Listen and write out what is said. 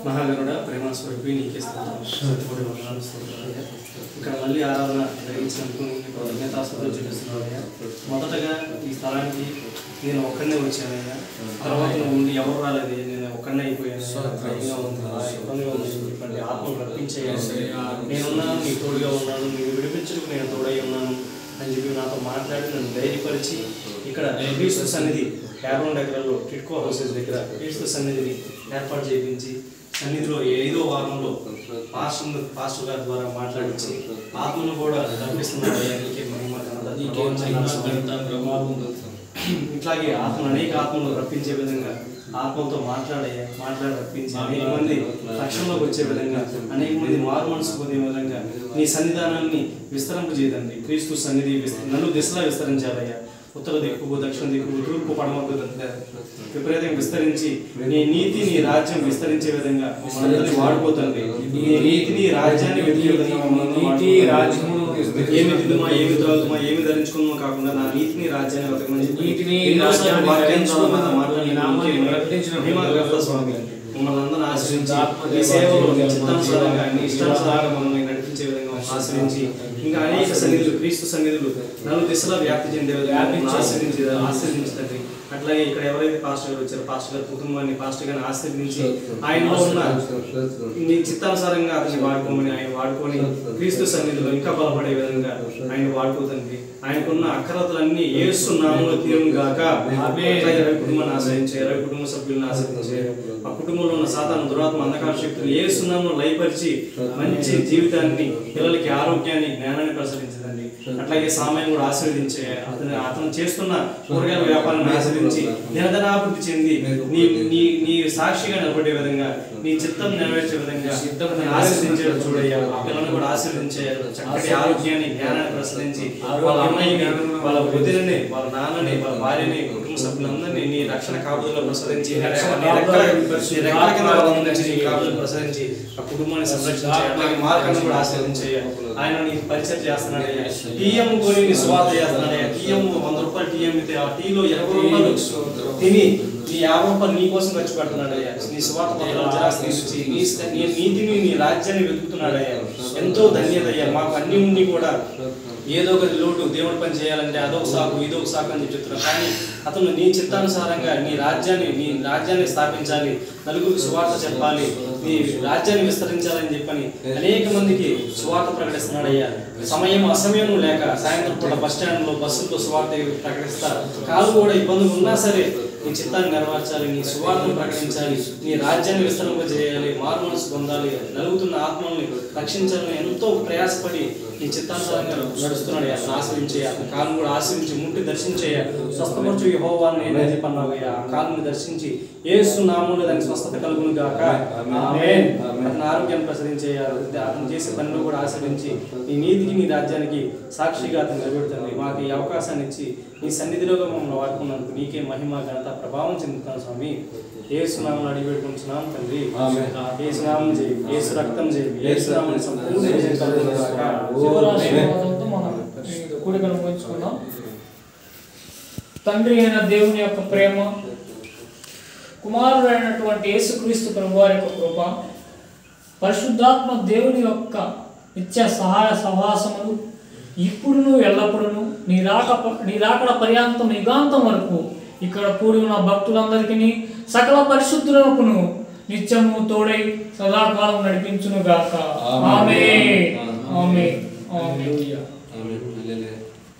మహాగరుడ ప్రేమ స్వరూపి నీకే ఇక్కడ మళ్ళీ ఆరాధన జరిగించినందుకు కృతజ్ఞతాస్తుతులు చెల్లిస్తున్నానయ్యా. మొదటగా ఈ స్థలానికి నేను ఒక్కడనే వచ్చానయ్యా. తర్వాత నువ్వు ఉండి ఎవరు రాలేదు, నేను ఒక్కడనే అయిపోయాను. చెప్పండి, ఆత్మను రప్పించేయాలి. నేనున్నాను, నీ తోడుగా ఉన్నాను, నేను విడిపించుకు నేను తోడై ఉన్నాను అని చెప్పి నాతో మాట్లాడి నన్ను ధైర్యపరిచి ఇక్కడ క్రీస్తు సన్నిధి 50 ఎకరాల్లో టిట్కో హౌసెస్ దగ్గర క్రీస్తు సన్నిధిని ఏర్పాటు చేయించి సన్నిధిలో 5వ వారంలో పాస్టర్ గారి ద్వారా మాట్లాడించి ఆత్మను కూడా రప్పిస్తున్నాడు. ఇట్లాగే ఆత్మను అనేక ఆత్మలు రప్పించే విధంగా ఆత్మతో మాట్లాడి రప్పించి అనేక మంది రక్షణలోకి వచ్చే విధంగా అనేక మంది మారు మనసు పొందే విధంగా నీ సన్నిధానాన్ని విస్తరింపజేయదండి. క్రీస్తు సన్నిధి నన్ను దిశలా విస్తరించాలయ్యా. ఉత్తర దిక్కు, దక్షిణ దిక్కు, తూర్పు, పడమకు విపరీతంగా విస్తరించి నీ నీతి నీ రాజ్యం విస్తరించే విధంగా మనందరినీ వాడుకోతండి. నీ నీతిని రాజ్యాన్ని వెతికే విధంగా ఏమి తిందుమా, ఏమి త్రాగుమా, ఏమి ధరించుకుందామో కాకుండా నా నీతిని రాజ్యాన్ని వెతకమని స్వామి మమ్మల్ని అందరూ ఆశ్రయించి ఈ సేవలో చిత్తానుసారంగా నీ ఇష్టానుసారంగా మమ్మల్ని నడిపించే విధంగా ఆశ్రయించి ఇంకా అనేక సన్నిధులు, క్రీస్తు సన్నిధులు నలు దిశలో వ్యాప్తి చెందే విధంగా ఆశ్రయించండి. అట్లాగే ఇక్కడ ఎవరైతే పాస్టర్ గారు వచ్చారో పాస్టర్ గారి కుటుంబాన్ని పాస్టర్ గారిని ఆశీర్వదించి ఆయనలో ఉన్న నీ చిత్తానుసారంగా అతన్ని వాడుకోమని ఆయన వాడుకొని క్రీస్తు సన్నిధిలో ఇంకా బలపడే విధంగా ఆయన వాడుకోతండి. ఆయనకున్న అక్కరతలన్నీ యేసు నామములో తీరును గాక. రవి కుటుంబాన్ని ఆశ్రయించారు, రవి కుటుంబ సభ్యులను ఆశ్రయించారు. ఆ కుటుంబంలో ఉన్న సాతాను దురాత్మ అంధకార శక్తులు యేసు నామములో లయపరిచి మంచి జీవితాన్ని, పిల్లలకి ఆరోగ్యాన్ని, జ్ఞానాన్ని ప్రసరించదండి. అట్లాగే సామాన్యం కూడా ఆశీర్వదించే అతను చేస్తున్న కూరగాయల వ్యాపారాన్ని ఆశీర్వదించి దినదినాభివృద్ధి చెంది నీ సాక్షిగా నిలబడే విధంగా నీ చిత్తం నెరవేర్చే విధంగా ఆశీర్వదించే చూడయ్యా. ఆ పిల్లలను కూడా ఆశీర్వదించే చక్కటి ఆరోగ్యాన్ని, జ్ఞానాన్ని ప్రసరించి వాళ్ళ అమ్మాయిని, వాళ్ళ వదిలిని, వాళ్ళ నాన్నని, వాళ్ళ భార్యని, కుటుంబ సభ్యులందరినీ నీ రక్షణ కాపుదలో ప్రసరించి ప్రసరించి ఆ కుటుంబాన్ని సంరక్షించే. అట్లాగే మార్గాన్ని కూడా ఆశీర్వదించయ్యా. ఆయన నీ పరిచయం చేస్తున్నాడయ్యా. టీఎం కొని నీ స్వార్థ చేస్తున్నాడయ్యా. టీఎం 100 రూపాయలు టీఎం అయితే ఆ టీలో 20 రూపాయలు తిని నీ 50 రూపాయలు నీ కోసం ఖర్చు పెడుతున్నాడయ్యా. నీ స్వార్థ పత్రాలు జరాసి నీ నీతిని, నీ రాజ్యాన్ని వెతుకుతున్నాడయ్యా. ఎంతో ధన్యత అయ్యా. మాకు అన్ని ఉండి కూడా ఏదో ఒక లోటు దేవుడి పని చేయాలంటే అదొక సాకు ఇదొక సాకు అని చెప్తున్నాడు. కానీ అతను నీ చిత్తానుసారంగా నీ రాజ్యాన్ని స్థాపించాలి, నలుగురికి సువార్త చెప్పాలి, నీ రాజ్యాన్ని విస్తరించాలని చెప్పని అనేక మందికి సువార్త ప్రకటిస్తున్నాడయ్యా. అసమయం లేక సాయంత్రం పూట బస్ స్టాండ్లో బస్సులతో సువార్త ప్రకటిస్తా కాలు కూడా ఇబ్బందులు ఉన్నా సరే నీ చిత్తాన్ని నెరవేర్చాలి, నీ సువార్తను ప్రకటించాలి, నీ రాజ్యాన్ని విస్తరింపజేయాలి, మారు మనసు పొందాలి, నలుగుతున్న ఆత్మల్ని రక్షించాలని ఎంతో ప్రయాసపడి నీ చిత్తానుసారంగా నడుస్తున్నాడు. అతను ఆశ్రయించే, అతని కాలను కూడా ఆశ్రయించి ముట్టి దర్శించేయ. స్వస్థపరచు యెహోవాను నేనే చెప్పన్నావయ్యా. ఆ కాలుని దర్శించి యేసు నామములో దానికి స్వస్థత కలుగును గాక. ఆమేన్. అతని ఆరోగ్యాన్ని ప్రసరించేయ. అతను చేసే పనిలో కూడా ఆశ్రయించి నీ నీతికి, నీ రాజ్యానికి సాక్షిగా అతను నిలబెడుతుంది. మాకు ఈ అవకాశాన్ని ఇచ్చి నీ సన్నిధిలోగా మమ్మల్ని వాడుకున్నందుకు నీకే మహిమ, ఘనత, ప్రభావం చెందుతాను స్వామి. యేసు నామములో అడిగి పెట్టుకుంటున్నాం తండ్రి. యేసు నామం చేయి, యేసు రక్తం చేయి, యేసు నామములో సంపూర్ణ విజయం కలుగును గాక. కూడికను ముగించుకుందాం. తండ్రి అయిన దేవుని యొక్క ప్రేమ, కుమారుడైనటువంటి యేసుక్రీస్తు ప్రభువారి యొక్క కృప, పరిశుద్ధాత్మ దేవుని యొక్క నిత్య సహాయ సహవాసములు ఇప్పుడును ఎల్లప్పుడును నీ రాకడ పర్యాంతం యుగాంతం వరకు ఇక్కడ కూడి ఉన్న భక్తులందరికీ సకల పరిశుద్ధులకును నిత్యము తోడై సదాకాలం నడిపించును గాక. ఆమేన్. ఆమేన్. హల్లెలూయా.